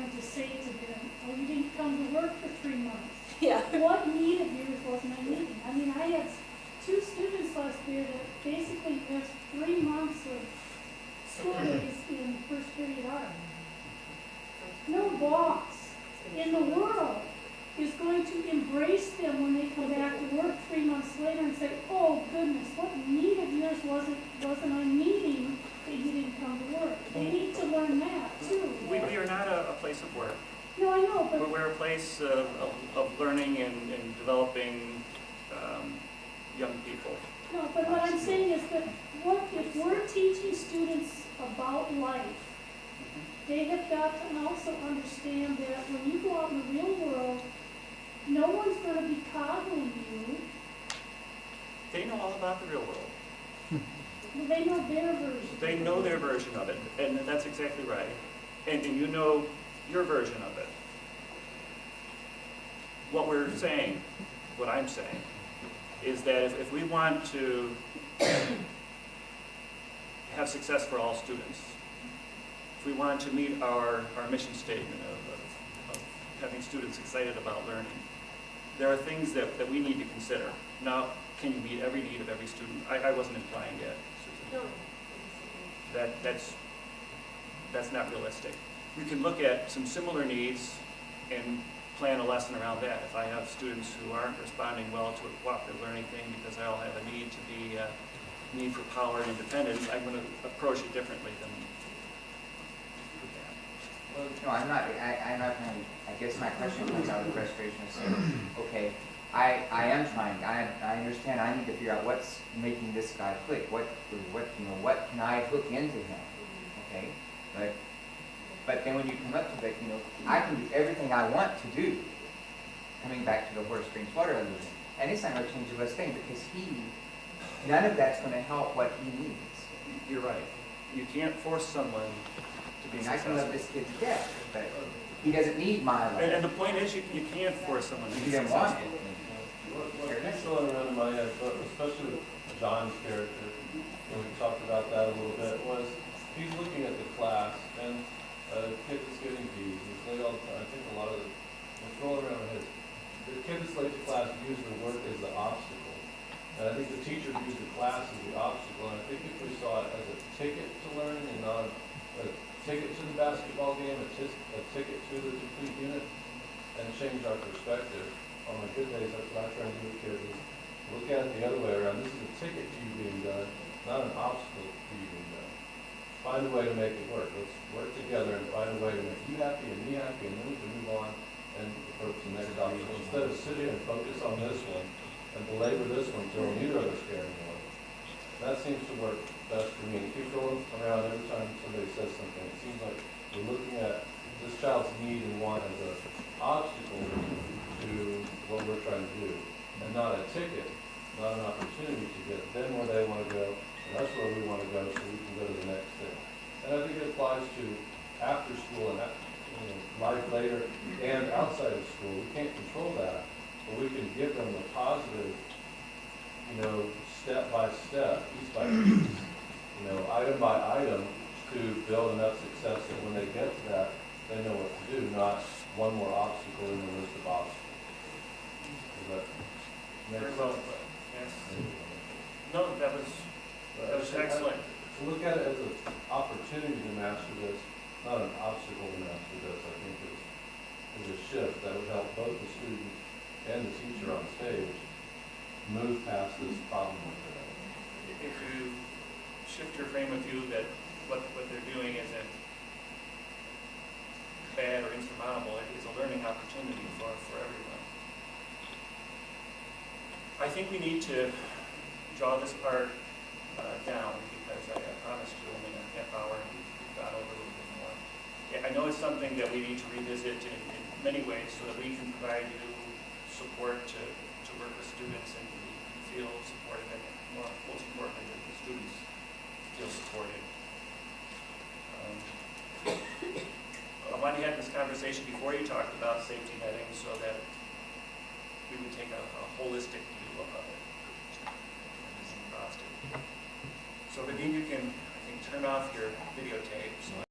going to say to them, oh, you didn't come to work for 3 months. Yeah. What need of yours wasn't I meeting? I mean, I had 2 students last year that basically missed 3 months of school days in first period art. No boss in the world is going to embrace them when they come back to work 3 months later and say, oh goodness, what need of yours wasn't I meeting that you didn't come to work? They need to learn that too. We are not a place of work. No, I know, but We're a place of learning and developing young people. no, but what I'm saying is that what if we're teaching students about life, they have got to also understand that when you go out in the real world, no one's going to be coddling you. They know all about the real world. They know their version. They know their version of it, and that's exactly right. And you know your version of it. What we're saying, what I'm saying, is that if we want to have success for all students, if we want to meet our mission statement of having students excited about learning, there are things that we need to consider. Now, can you meet every need of every student? I wasn't implying that, Susan. No. That's not realistic. We can look at some similar needs and plan a lesson around that. If I have students who aren't responding well to a cooperative learning thing because they all have a need to be need for power and independence, I'm going to approach it differently than that. Well, no, I'm not trying, I guess my question comes out of the frustration of saying, okay, I am trying, I understand I need to figure out what's making this guy click, what can I hook into him, okay? But then when you come up to it, I can do everything I want to do, coming back to the horse drink water illusion, and it's not going to change a thing because none of that's going to help what he needs. You're right. You can't force someone to be I can successful. love this kid to death, but he doesn't need my love. And the point is, you can't force someone to He be doesn't want successful. it. What keeps going around in my head, especially with John's character, when we talked about that a little bit, was he's looking at the class and a kid that's getting B's. He's late all the time. I think a lot of what's rolling around my head. The kid that's late to class views the work as the obstacle. And I think the teacher views the class as the obstacle. And I think if we saw it as a ticket to learning and not a ticket to the basketball game, a ticket to the complete unit, and change our perspective. On my good days, that's what I try and do with kids, is look at it the other way around. This is a ticket to you being done, not an obstacle to you being done. Find a way to make it work. Let's work together and find a way to make you happy and me happy, and then we can move on and approach the next obstacle. Instead of sitting and focus on this one and belabor this one until neither of us care anymore. That seems to work best for me. It keeps rolling around every time somebody says something. It seems like we're looking at this child's need and want as an obstacle to what we're trying to do, and not a ticket, not an opportunity to get them where they want to go, and that's where we want to go, so we can go to the next thing. And I think it applies to after school and life later and outside of school. We can't control that, but we can give them the positive, step by step, piece by piece, item by item, to build enough success that when they get to that, they know what to do, not one more obstacle in the list of obstacles. Does that make Very sense? well put. Yes. No, that was excellent. To look at it as an opportunity to master this, not an obstacle to master this, I think is a shift that would help both the student and the teacher on stage move past this problem. If you shift your frame of view that what they're doing isn't bad or insurmountable, it is a learning opportunity for everyone. I think we need to draw this part down because I promised you only a half hour and we've gone over a little bit more. I know it's something that we need to revisit in many ways so that we can provide you support to work with students and feel supported, and most importantly, that the students feel supported. I wanted to have this conversation before you talked about safety netting so that we would take a holistic view of it. So Vadim, you can, I think, turn off your videotape. So